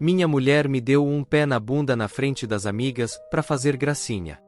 Minha mulher me deu um pé na bunda na frente das amigas, pra fazer gracinha.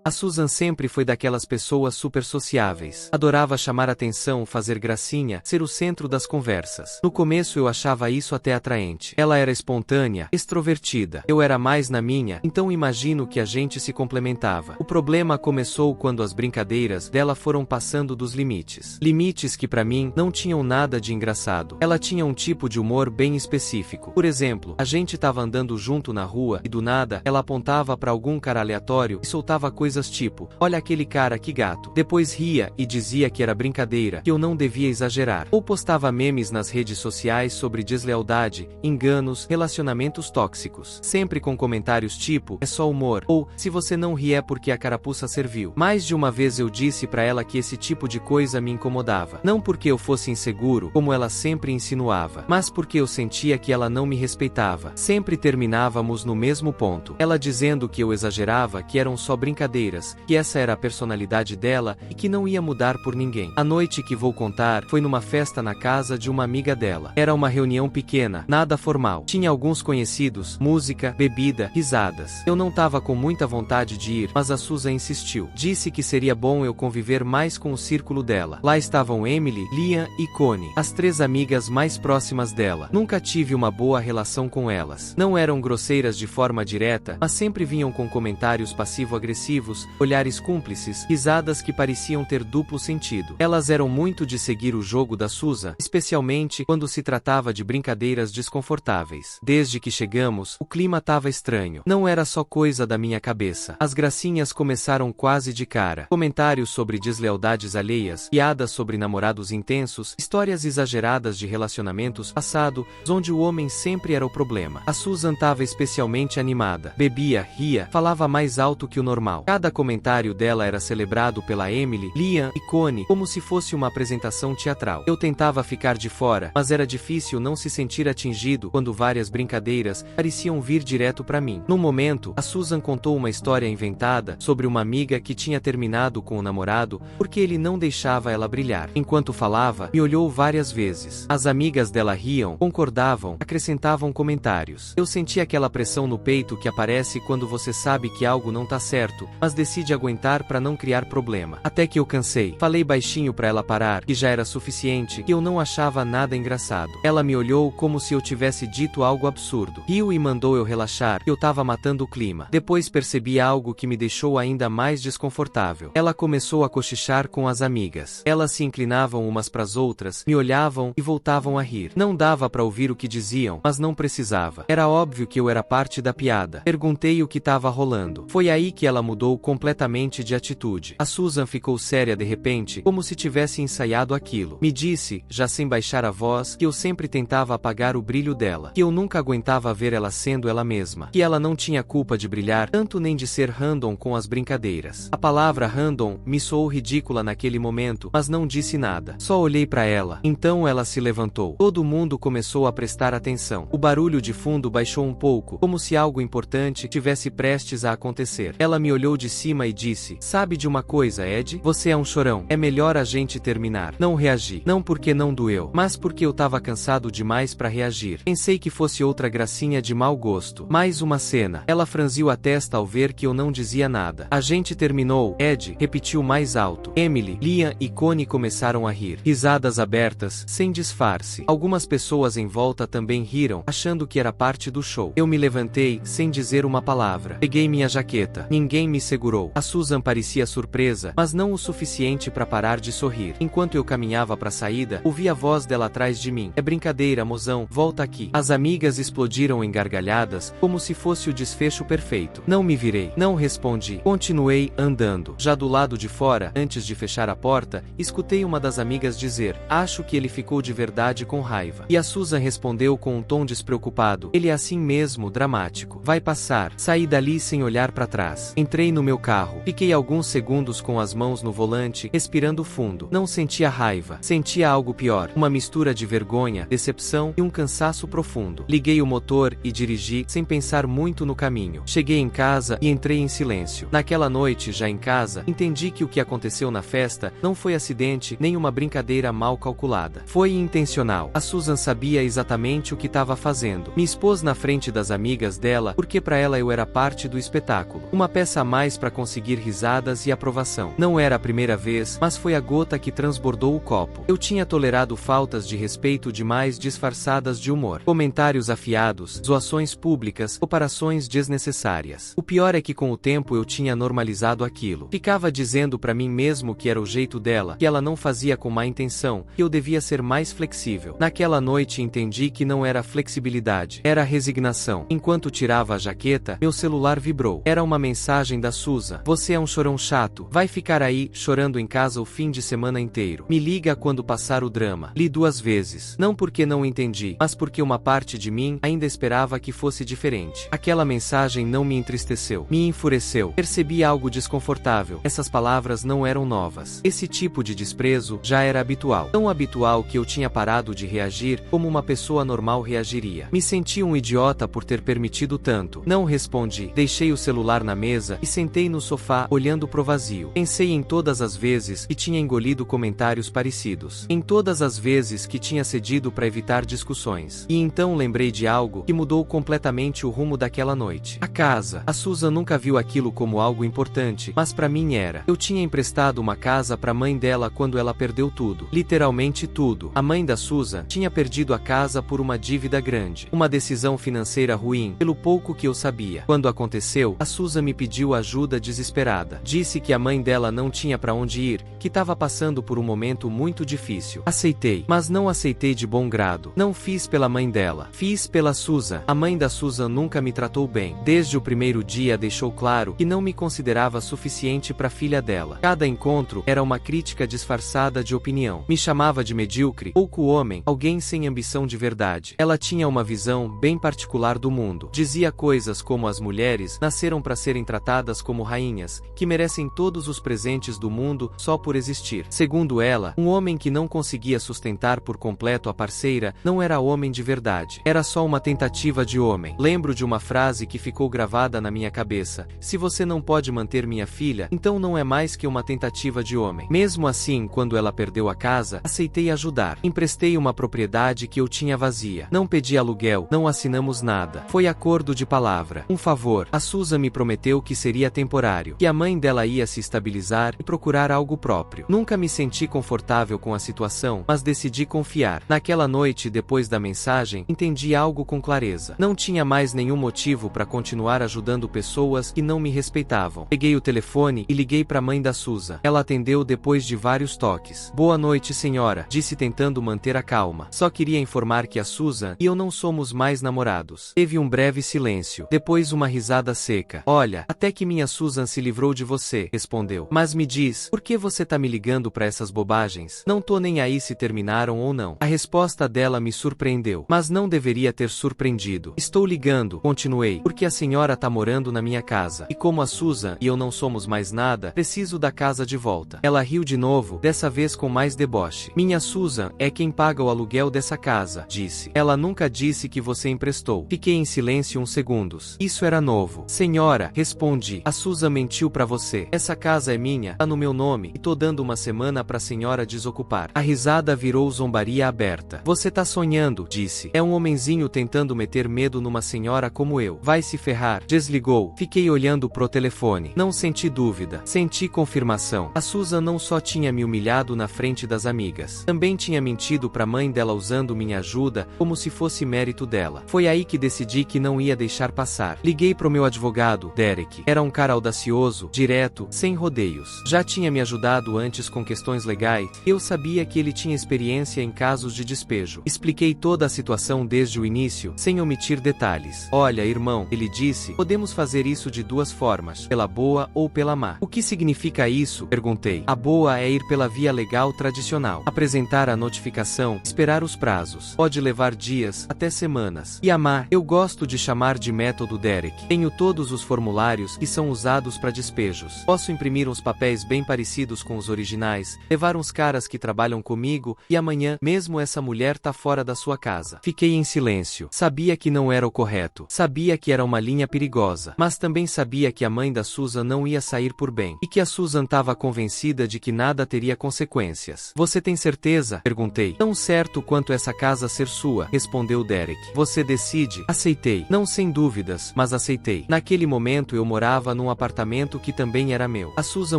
A Susan sempre foi daquelas pessoas super sociáveis. Adorava chamar atenção, fazer gracinha, ser o centro das conversas. No começo eu achava isso até atraente. Ela era espontânea, extrovertida. Eu era mais na minha, então imagino que a gente se complementava. O problema começou quando as brincadeiras dela foram passando dos limites. Limites que pra mim não tinham nada de engraçado. Ela tinha um tipo de humor bem específico. Por exemplo, a gente tava andando junto na rua e do nada ela apontava pra algum cara aleatório e soltava coisas tipo, olha aquele cara, que gato. Depois ria e dizia que era brincadeira, que eu não devia exagerar. Ou postava memes nas redes sociais sobre deslealdade, enganos, relacionamentos tóxicos. Sempre com comentários tipo, é só humor, ou, se você não ri é porque a carapuça serviu. Mais de uma vez eu disse pra ela que esse tipo de coisa me incomodava. Não porque eu fosse inseguro, como ela sempre insinuava, mas porque eu sentia que ela não me respeitava. Sempre terminávamos no mesmo ponto. Ela dizendo que eu exagerava, que eram só brincadeiras, que essa era a personalidade dela e que não ia mudar por ninguém. A noite que vou contar foi numa festa na casa de uma amiga dela. Era uma reunião pequena, nada formal. Tinha alguns conhecidos, música, bebida, risadas. Eu não tava com muita vontade de ir, mas a Susan insistiu. Disse que seria bom eu conviver mais com o círculo dela. Lá estavam Emily, Liam e Connie, as 3 amigas mais próximas dela. Nunca tive uma boa relação com elas. Não eram grosseiras de forma direta, mas sempre vinham com comentários passivo-agressivos, olhares cúmplices, risadas que pareciam ter duplo sentido. Elas eram muito de seguir o jogo da Susan, especialmente quando se tratava de brincadeiras desconfortáveis. Desde que chegamos, o clima tava estranho. Não era só coisa da minha cabeça. As gracinhas começaram quase de cara. Comentários sobre deslealdades alheias, piadas sobre namorados intensos, histórias exageradas de relacionamentos passados, onde o homem sempre era o problema. A Susan tava especialmente animada. Bebia, ria, falava mais alto que o normal. Cada comentário dela era celebrado pela Emily, Liam e Connie como se fosse uma apresentação teatral. Eu tentava ficar de fora, mas era difícil não se sentir atingido quando várias brincadeiras pareciam vir direto pra mim. No momento, a Susan contou uma história inventada sobre uma amiga que tinha terminado com o namorado porque ele não deixava ela brilhar. Enquanto falava, me olhou várias vezes. As amigas dela riam, concordavam, acrescentavam comentários. Eu senti aquela pressão no peito que aparece quando você sabe que algo não tá certo, mas decide aguentar pra não criar problema. Até que eu cansei. Falei baixinho pra ela parar, que já era suficiente, que eu não achava nada engraçado. Ela me olhou como se eu tivesse dito algo absurdo. Riu e mandou eu relaxar, que eu tava matando o clima. Depois percebi algo que me deixou ainda mais desconfortável. Ela começou a cochichar com as amigas. Elas se inclinavam umas pras outras, me olhavam e voltavam a rir. Não dava pra ouvir o que diziam, mas não precisava. Era óbvio que eu era parte da piada. Perguntei o que tava rolando. Foi aí que ela mudou completamente de atitude. A Susan ficou séria de repente, como se tivesse ensaiado aquilo. Me disse, já sem baixar a voz, que eu sempre tentava apagar o brilho dela, que eu nunca aguentava ver ela sendo ela mesma, que ela não tinha culpa de brilhar tanto nem de ser random com as brincadeiras. A palavra random me soou ridícula naquele momento, mas não disse nada. Só olhei pra ela. Então ela se levantou. Todo mundo começou a prestar atenção. O barulho de fundo baixou um pouco, como se algo importante tivesse prestes a acontecer. Ela me olhou de cima e disse, sabe de uma coisa, Ed? Você é um chorão. É melhor a gente terminar. Não reagi. Não porque não doeu, mas porque eu tava cansado demais pra reagir. Pensei que fosse outra gracinha de mau gosto. Mais uma cena. Ela franziu a testa ao ver que eu não dizia nada. A gente terminou, Ed, repetiu mais alto. Emily, Liam e Connie começaram a rir. Risadas abertas, sem disfarce. Algumas pessoas em volta também riram, achando que era parte do show. Eu me levantei, sem dizer uma palavra. Peguei minha jaqueta. Ninguém me segurou. A Susan parecia surpresa, mas não o suficiente para parar de sorrir. Enquanto eu caminhava para a saída, ouvi a voz dela atrás de mim. É brincadeira, mozão, volta aqui. As amigas explodiram em gargalhadas, como se fosse o desfecho perfeito. Não me virei. Não respondi. Continuei andando. Já do lado de fora, antes de fechar a porta, escutei uma das amigas dizer, acho que ele ficou de verdade com raiva. E a Susan respondeu com um tom despreocupado, ele é assim mesmo, dramático. Vai passar. Saí dali sem olhar para trás. Entrei no no meu carro. Fiquei alguns segundos com as mãos no volante, respirando fundo. Não sentia raiva. Sentia algo pior. Uma mistura de vergonha, decepção e um cansaço profundo. Liguei o motor e dirigi, sem pensar muito no caminho. Cheguei em casa e entrei em silêncio. Naquela noite, já em casa, entendi que o que aconteceu na festa não foi acidente nem uma brincadeira mal calculada. Foi intencional. A Susan sabia exatamente o que estava fazendo. Me expôs na frente das amigas dela porque para ela eu era parte do espetáculo. Uma peça a mais para conseguir risadas e aprovação. Não era a primeira vez, mas foi a gota que transbordou o copo. Eu tinha tolerado faltas de respeito demais disfarçadas de humor. Comentários afiados, zoações públicas, comparações desnecessárias. O pior é que com o tempo eu tinha normalizado aquilo. Ficava dizendo para mim mesmo que era o jeito dela, que ela não fazia com má intenção, que eu devia ser mais flexível. Naquela noite entendi que não era flexibilidade, era resignação. Enquanto tirava a jaqueta, meu celular vibrou. Era uma mensagem da Susan. Você é um chorão chato. Vai ficar aí, chorando em casa o fim de semana inteiro. Me liga quando passar o drama. Li 2 vezes. Não porque não entendi, mas porque uma parte de mim ainda esperava que fosse diferente. Aquela mensagem não me entristeceu. Me enfureceu. Percebi algo desconfortável. Essas palavras não eram novas. Esse tipo de desprezo já era habitual. Tão habitual que eu tinha parado de reagir como uma pessoa normal reagiria. Me senti um idiota por ter permitido tanto. Não respondi. Deixei o celular na mesa e sentei no sofá, olhando pro vazio. Pensei em todas as vezes que tinha engolido comentários parecidos. Em todas as vezes que tinha cedido para evitar discussões. E então lembrei de algo que mudou completamente o rumo daquela noite. A casa. A Susan nunca viu aquilo como algo importante, mas para mim era. Eu tinha emprestado uma casa para a mãe dela quando ela perdeu tudo. Literalmente tudo. A mãe da Susan tinha perdido a casa por uma dívida grande. Uma decisão financeira ruim, pelo pouco que eu sabia. Quando aconteceu, a Susan me pediu ajuda desesperada. Disse que a mãe dela não tinha para onde ir, que estava passando por um momento muito difícil. Aceitei, mas não aceitei de bom grado. Não fiz pela mãe dela. Fiz pela Susan. A mãe da Susan nunca me tratou bem. Desde o primeiro dia deixou claro que não me considerava suficiente para a filha dela. Cada encontro era uma crítica disfarçada de opinião. Me chamava de medíocre, pouco homem, alguém sem ambição de verdade. Ela tinha uma visão bem particular do mundo. Dizia coisas como as mulheres nasceram para serem tratadas como rainhas, que merecem todos os presentes do mundo só por existir. Segundo ela, um homem que não conseguia sustentar por completo a parceira não era homem de verdade. Era só uma tentativa de homem. Lembro de uma frase que ficou gravada na minha cabeça: se você não pode manter minha filha, então não é mais que uma tentativa de homem. Mesmo assim, quando ela perdeu a casa, aceitei ajudar. Emprestei uma propriedade que eu tinha vazia. Não pedi aluguel, não assinamos nada. Foi acordo de palavra. Um favor. A Susan me prometeu que seria temporário, que a mãe dela ia se estabilizar e procurar algo próprio. Nunca me senti confortável com a situação, mas decidi confiar. Naquela noite, depois da mensagem, entendi algo com clareza. Não tinha mais nenhum motivo para continuar ajudando pessoas que não me respeitavam. Peguei o telefone e liguei para a mãe da Susan. Ela atendeu depois de vários toques. Boa noite, senhora, disse tentando manter a calma. Só queria informar que a Susan e eu não somos mais namorados. Teve um breve silêncio. Depois uma risada seca. Olha, até que minha Susan se livrou de você, respondeu. Mas me diz, por que você tá me ligando para essas bobagens? Não tô nem aí se terminaram ou não. A resposta dela me surpreendeu, mas não deveria ter surpreendido. Estou ligando, continuei, porque a senhora tá morando na minha casa. E como a Susan e eu não somos mais nada, preciso da casa de volta. Ela riu de novo, dessa vez com mais deboche. Minha Susan é quem paga o aluguel dessa casa, disse. Ela nunca disse que você emprestou. Fiquei em silêncio uns segundos. Isso era novo. Senhora, respondi. A Susan mentiu pra você. Essa casa é minha, tá no meu nome, e tô dando uma semana pra senhora desocupar. A risada virou zombaria aberta. Você tá sonhando, disse. É um homenzinho tentando meter medo numa senhora como eu. Vai se ferrar. Desligou. Fiquei olhando pro telefone. Não senti dúvida. Senti confirmação. A Susan não só tinha me humilhado na frente das amigas. Também tinha mentido pra mãe dela usando minha ajuda, como se fosse mérito dela. Foi aí que decidi que não ia deixar passar. Liguei pro meu advogado, Derek. Era um cara audacioso, direto, sem rodeios. Já tinha me ajudado antes com questões legais. Eu sabia que ele tinha experiência em casos de despejo. Expliquei toda a situação desde o início, sem omitir detalhes. Olha, irmão, ele disse, podemos fazer isso de 2 formas, pela boa ou pela má. O que significa isso? Perguntei. A boa é ir pela via legal tradicional. Apresentar a notificação, esperar os prazos. Pode levar dias, até semanas. E a má, eu gosto de chamar de método Derek. Tenho todos os formulários, que são usados para despejos. Posso imprimir uns papéis bem parecidos com os originais, levar uns caras que trabalham comigo, e amanhã, mesmo essa mulher tá fora da sua casa. Fiquei em silêncio. Sabia que não era o correto. Sabia que era uma linha perigosa. Mas também sabia que a mãe da Susan não ia sair por bem. E que a Susan estava convencida de que nada teria consequências. Você tem certeza? Perguntei. Tão certo quanto essa casa ser sua, respondeu Derek. Você decide? Aceitei. Não sem dúvidas, mas aceitei. Naquele momento eu morava num apartamento que também era meu. A Susan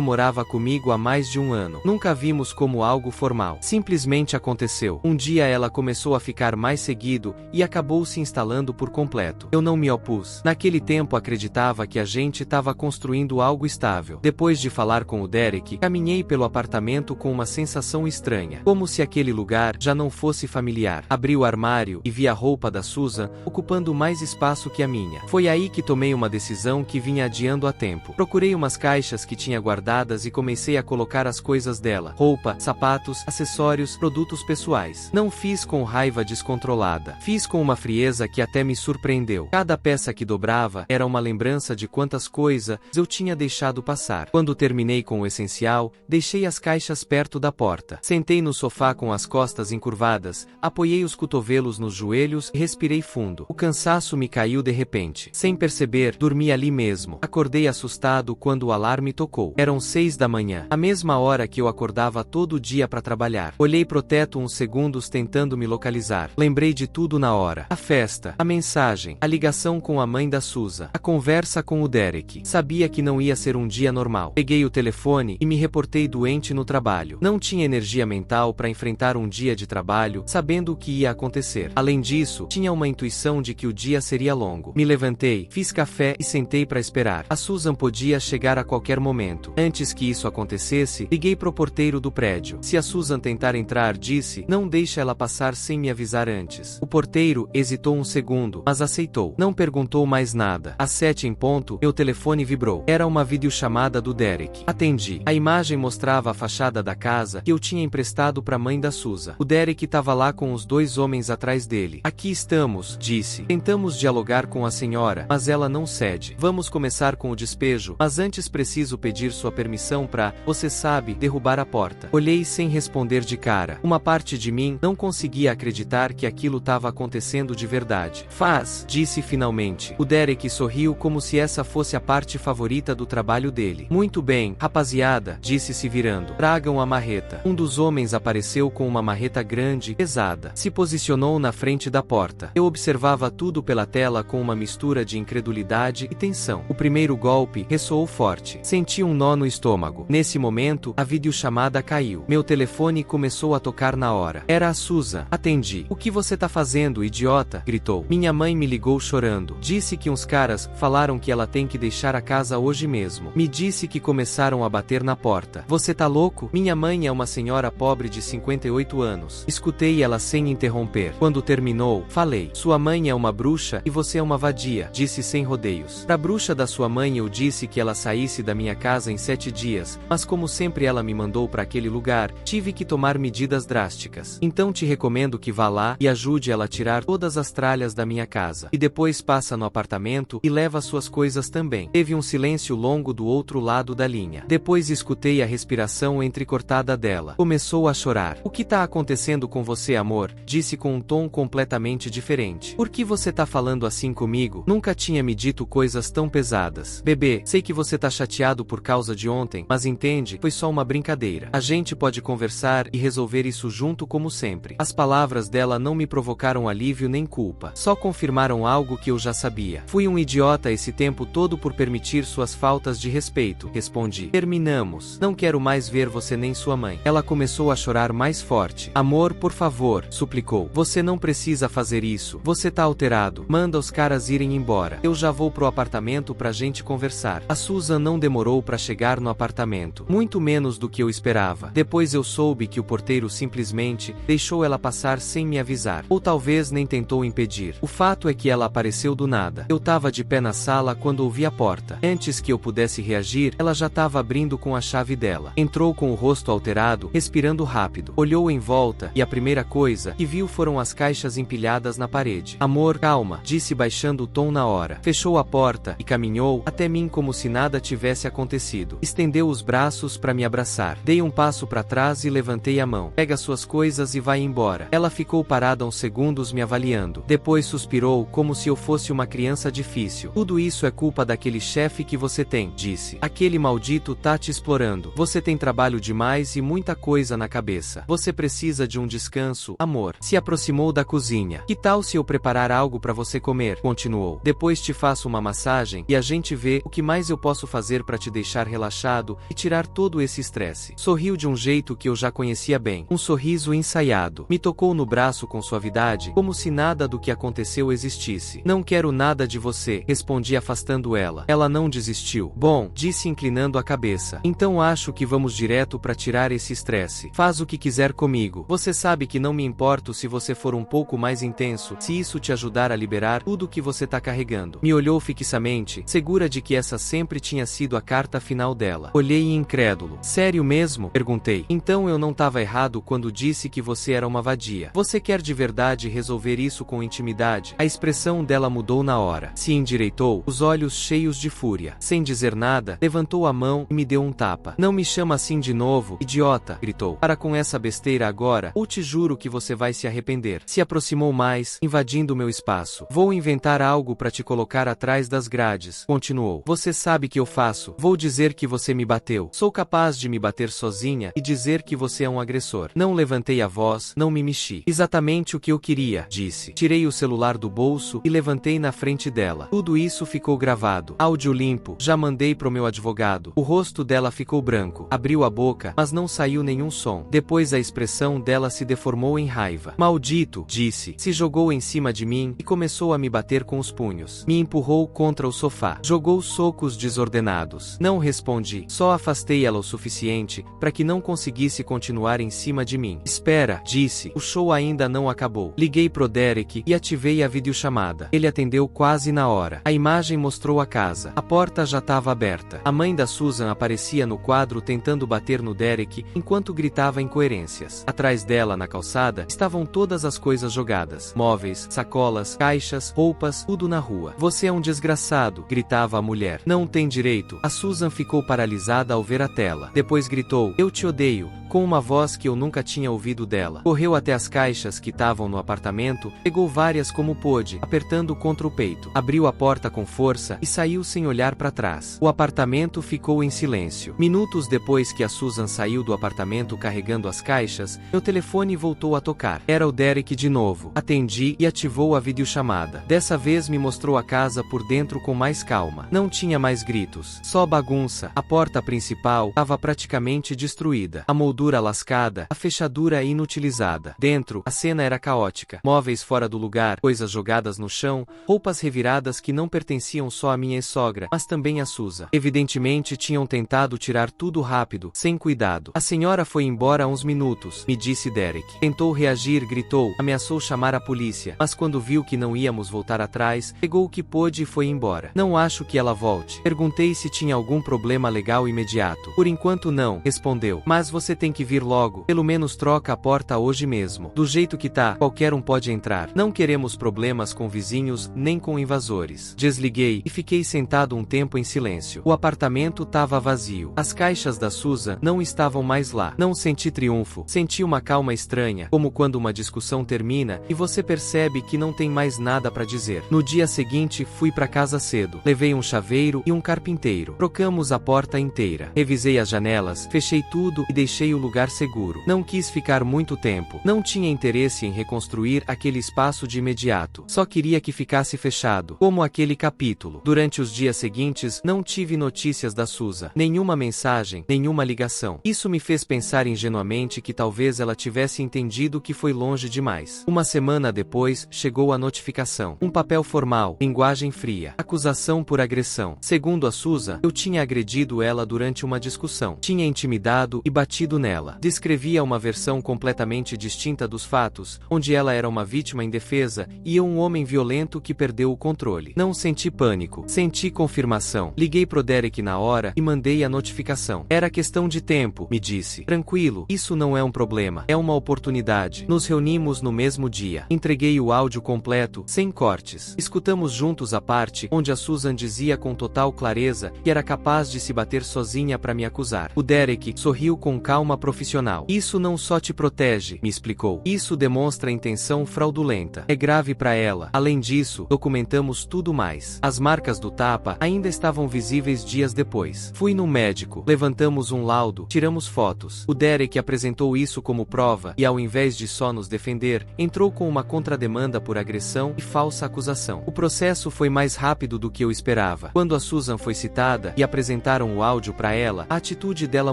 morava comigo há mais de um ano. Nunca vimos como algo formal. Simplesmente aconteceu. Um dia ela começou a ficar mais seguido e acabou se instalando por completo. Eu não me opus. Naquele tempo acreditava que a gente estava construindo algo estável. Depois de falar com o Derek, caminhei pelo apartamento com uma sensação estranha. Como se aquele lugar já não fosse familiar. Abri o armário e vi a roupa da Susan ocupando mais espaço que a minha. Foi aí que tomei uma decisão que vinha adiando há tempo. Procurei umas caixas que tinha guardadas e comecei a colocar as coisas dela. Roupa, sapatos, acessórios, produtos pessoais. Não fiz com raiva descontrolada. Fiz com uma frieza que até me surpreendeu. Cada peça que dobrava era uma lembrança de quantas coisas eu tinha deixado passar. Quando terminei com o essencial, deixei as caixas perto da porta. Sentei no sofá com as costas encurvadas, apoiei os cotovelos nos joelhos e respirei fundo. O cansaço me caiu de repente. Sem perceber, dormi ali mesmo. Acordei assustado quando o alarme tocou. Eram 6 da manhã, a mesma hora que eu acordava todo dia para trabalhar. Olhei pro teto uns segundos tentando me localizar. Lembrei de tudo na hora. A festa, a mensagem, a ligação com a mãe da Susan, a conversa com o Derek. Sabia que não ia ser um dia normal. Peguei o telefone e me reportei doente no trabalho. Não tinha energia mental para enfrentar um dia de trabalho, sabendo o que ia acontecer. Além disso, tinha uma intuição de que o dia seria longo. Me levantei, fiz café e sentei para esperar. A Susan podia chegar a qualquer momento. Antes que isso acontecesse, liguei pro porteiro do prédio. Se a Susan tentar entrar, disse, não deixa ela passar sem me avisar antes. O porteiro hesitou um segundo, mas aceitou. Não perguntou mais nada. Às 7 em ponto, meu telefone vibrou. Era uma videochamada do Derek. Atendi. A imagem mostrava a fachada da casa que eu tinha emprestado pra mãe da Susan. O Derek estava lá com os 2 homens atrás dele. Aqui estamos, disse. Tentamos dialogar com a senhora, mas ela não cede. Vamos começar com o despejo, mas antes preciso pedir sua permissão pra, você sabe, derrubar a porta. Olhei sem responder de cara. Uma parte de mim não conseguia acreditar que aquilo estava acontecendo de verdade. Faz, disse finalmente. O Derek sorriu como se essa fosse a parte favorita do trabalho dele. Muito bem, rapaziada, disse se virando. Tragam a marreta. Um dos homens apareceu com uma marreta grande, pesada. Se posicionou na frente da porta. Eu observava tudo pela tela com uma mistura de incredulidade e tensão. O primeiro golpe ressoou forte. Senti um nó no estômago. Nesse momento, a videochamada caiu. Meu telefone começou a tocar na hora. Era a Susan. Atendi. O que você tá fazendo, idiota? Gritou. Minha mãe me ligou chorando. Disse que uns caras falaram que ela tem que deixar a casa hoje mesmo. Me disse que começaram a bater na porta. Você tá louco? Minha mãe é uma senhora pobre de 58 anos. Escutei ela sem interromper. Quando terminou, falei. Sua mãe é uma bruxa e você é uma vadia, disse sem rodeios. Pra bruxa da sua mãe eu disse que ela saísse da minha casa em 7 dias, mas como sempre ela me mandou pra aquele lugar, tive que tomar medidas drásticas. Então te recomendo que vá lá e ajude ela a tirar todas as tralhas da minha casa. E depois passa no apartamento e leva suas coisas também. Teve um silêncio longo do outro lado da linha. Depois escutei a respiração entrecortada dela. Começou a chorar. O que tá acontecendo com você, amor? Disse com um tom completamente diferente. Por que você tá falando assim comigo? Nunca tinha me dito coisas tão pesadas. Bebê, sei que você tá chateado por causa de ontem, mas entende, foi só uma brincadeira. A gente pode conversar e resolver isso junto como sempre. As palavras dela não me provocaram alívio nem culpa. Só confirmaram algo que eu já sabia. Fui um idiota esse tempo todo por permitir suas faltas de respeito, respondi. Terminamos. Não quero mais ver você nem sua mãe. Ela começou a chorar mais forte. Amor, por favor, suplicou. Você não precisa fazer isso. Você tá alterado. Manda os caras irem embora. Eu já vou pro apartamento pra gente conversar. A Susan não demorou pra chegar no apartamento. Muito menos do que eu esperava. Depois eu soube que o porteiro simplesmente deixou ela passar sem me avisar. Ou talvez nem tentou impedir. O fato é que ela apareceu do nada. Eu tava de pé na sala quando ouvi a porta. Antes que eu pudesse reagir, ela já tava abrindo com a chave dela. Entrou com o rosto alterado, respirando rápido. Olhou em volta e a primeira coisa que viu foram as caixas empilhadas na parede. Amor, calma, disse baixando o tom na hora. Fechou a porta e caminhou até até mim como se nada tivesse acontecido. Estendeu os braços para me abraçar. Dei um passo para trás e levantei a mão. Pega suas coisas e vai embora. Ela ficou parada uns segundos me avaliando. Depois suspirou como se eu fosse uma criança difícil. Tudo isso é culpa daquele chefe que você tem, disse. Aquele maldito tá te explorando. Você tem trabalho demais e muita coisa na cabeça. Você precisa de um descanso, amor. Se aproximou da cozinha. Que tal se eu preparar algo para você comer? Continuou. Depois te faço uma massagem e a gente vê o que mais eu posso fazer para te deixar relaxado e tirar todo esse estresse. Sorriu de um jeito que eu já conhecia bem. Um sorriso ensaiado. Me tocou no braço com suavidade, como se nada do que aconteceu existisse. Não quero nada de você, respondi afastando ela. Ela não desistiu. Bom, disse inclinando a cabeça. Então acho que vamos direto para tirar esse estresse. Faz o que quiser comigo. Você sabe que não me importo se você for um pouco mais intenso, se isso te ajudar a liberar tudo que você tá carregando. Me olhou fixamente, segura de que essa sempre tinha sido a carta final dela. Olhei incrédulo. Sério mesmo? Perguntei. Então eu não tava errado quando disse que você era uma vadia. Você quer de verdade resolver isso com intimidade? A expressão dela mudou na hora. Se endireitou, os olhos cheios de fúria. Sem dizer nada, levantou a mão e me deu um tapa. Não me chama assim de novo, idiota, gritou. Para com essa besteira agora, ou te juro que você vai se arrepender. Se aproximou mais, invadindo meu espaço. Vou inventar algo para te colocar atrás das grades, continuou. Você sabe que eu faço. Vou dizer que você me bateu. Sou capaz de me bater sozinha e dizer que você é um agressor. Não levantei a voz, não me mexi. Exatamente o que eu queria, disse. Tirei o celular do bolso e levantei na frente dela. Tudo isso ficou gravado. Áudio limpo. Já mandei pro meu advogado. O rosto dela ficou branco. Abriu a boca, mas não saiu nenhum som. Depois a expressão dela se deformou em raiva. Maldito, disse. Se jogou em cima de mim e começou a me bater com os punhos. Me empurrou contra o sofá. Jogou socos desordenados. Não respondi. Só afastei ela o suficiente para que não conseguisse continuar em cima de mim. Espera, disse. O show ainda não acabou. Liguei pro Derek e ativei a videochamada. Ele atendeu quase na hora. A imagem mostrou a casa. A porta já estava aberta. A mãe da Susan aparecia no quadro tentando bater no Derek enquanto gritava incoerências. Atrás dela, na calçada, estavam todas as coisas jogadas. Móveis, sacolas, caixas, roupas, tudo na rua. Você é um desgraçado, gritava a mulher. Não tem direito. A Susan ficou paralisada ao ver a tela. Depois gritou, eu te odeio, com uma voz que eu nunca tinha ouvido dela. Correu até as caixas que estavam no apartamento, pegou várias como pôde, apertando contra o peito. Abriu a porta com força e saiu sem olhar para trás. O apartamento ficou em silêncio. Minutos depois que a Susan saiu do apartamento carregando as caixas, meu telefone voltou a tocar. Era o Derek de novo. Atendi e ativou a videochamada. Dessa vez me mostrou a casa por dentro com mais calma. Não tinha mais gritos, só bagunça. A porta principal estava praticamente destruída. A moldura lascada, a fechadura inutilizada. Dentro, a cena era caótica. Móveis fora do lugar, coisas jogadas no chão, roupas reviradas que não pertenciam só à minha ex-sogra, mas também à Susan. Evidentemente tinham tentado tirar tudo rápido, sem cuidado. A senhora foi embora há uns minutos, me disse Derek. Tentou reagir, gritou, ameaçou chamar a polícia, mas quando viu que não íamos voltar atrás, pegou o que pôde e foi embora. Não acho que ela volte. Perguntei se tinha algum problema legal imediato. Por enquanto não, respondeu. Mas você tem que vir logo. Pelo menos troca a porta hoje mesmo. Do jeito que tá, qualquer um pode entrar. Não queremos problemas com vizinhos, nem com invasores. Desliguei e fiquei sentado um tempo em silêncio. O apartamento tava vazio. As caixas da Susan não estavam mais lá. Não senti triunfo. Senti uma calma estranha, como quando uma discussão termina e você percebe que não tem mais nada para dizer. No dia seguinte, fui para casa cedo. Levei um chaveiro e um carpinteiro. Trocamos a porta inteira. Revisei as janelas, fechei tudo e deixei o lugar seguro. Não quis ficar muito tempo. Não tinha interesse em reconstruir aquele espaço de imediato. Só queria que ficasse fechado, como aquele capítulo. Durante os dias seguintes, não tive notícias da Susan. Nenhuma mensagem, nenhuma ligação. Isso me fez pensar ingenuamente que talvez ela tivesse entendido que foi longe demais. Uma semana depois, chegou a notificação. Um papel formal, linguagem fria. Acusação por agressão. Segundo a Susan, eu tinha agredido ela durante uma discussão. Tinha intimidado e batido nela. Descrevia uma versão completamente distinta dos fatos, onde ela era uma vítima indefesa e eu um homem violento que perdeu o controle. Não senti pânico. Senti confirmação. Liguei pro Derek na hora e mandei a notificação. Era questão de tempo, me disse. Tranquilo, isso não é um problema. É uma oportunidade. Nos reunimos no mesmo dia. Entreguei o áudio completo, sem cortes. Escutamos juntos a parte onde a Susan dizia via com total clareza que era capaz de se bater sozinha para me acusar. O Derek sorriu com calma profissional. Isso não só te protege, me explicou. Isso demonstra intenção fraudulenta. É grave para ela. Além disso, documentamos tudo mais. As marcas do tapa ainda estavam visíveis dias depois. Fui no médico, levantamos um laudo, tiramos fotos. O Derek apresentou isso como prova e, ao invés de só nos defender, entrou com uma contrademanda por agressão e falsa acusação. O processo foi mais rápido do que eu esperava. Quando a Susan foi citada e apresentaram o áudio para ela, a atitude dela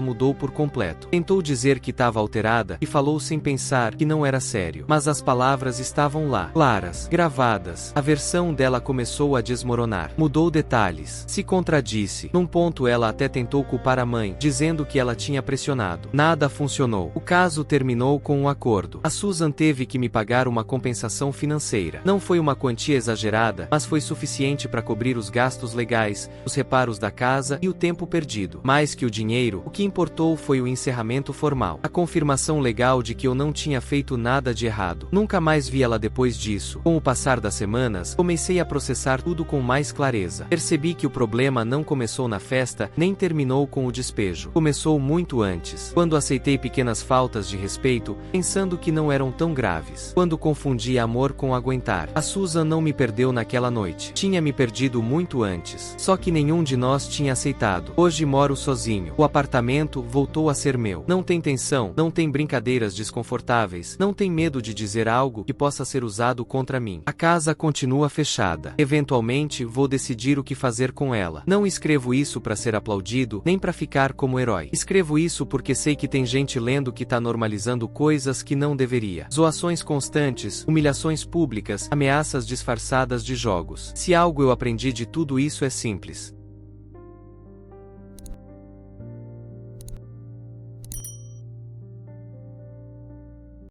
mudou por completo. Tentou dizer que estava alterada e falou sem pensar que não era sério. Mas as palavras estavam lá, claras, gravadas. A versão dela começou a desmoronar. Mudou detalhes. Se contradisse. Num ponto ela até tentou culpar a mãe, dizendo que ela tinha pressionado. Nada funcionou. O caso terminou com um acordo. A Susan teve que me pagar uma compensação financeira. Não foi uma quantia exagerada, mas foi suficiente para cobrir os gastos legais, os reparos da casa e o tempo perdido. Mais que o dinheiro, o que importou foi o encerramento formal. A confirmação legal de que eu não tinha feito nada de errado. Nunca mais vi ela depois disso. Com o passar das semanas, comecei a processar tudo com mais clareza. Percebi que o problema não começou na festa, nem terminou com o despejo. Começou muito antes. Quando aceitei pequenas faltas de respeito, pensando que não eram tão graves. Quando confundi amor com aguentar. A Susan não me perdeu naquela noite. Tinha me perdido muito antes. Só que nenhum de nós tinha aceitado. Hoje moro sozinho. O apartamento voltou a ser meu. Não tem tensão, não tem brincadeiras desconfortáveis, não tem medo de dizer algo que possa ser usado contra mim. A casa continua fechada. Eventualmente, vou decidir o que fazer com ela. Não escrevo isso para ser aplaudido, nem para ficar como herói. Escrevo isso porque sei que tem gente lendo que tá normalizando coisas que não deveria. Zoações constantes, humilhações públicas, ameaças disfarçadas de jogos. Se algo eu aprendi de tudo isso é simples.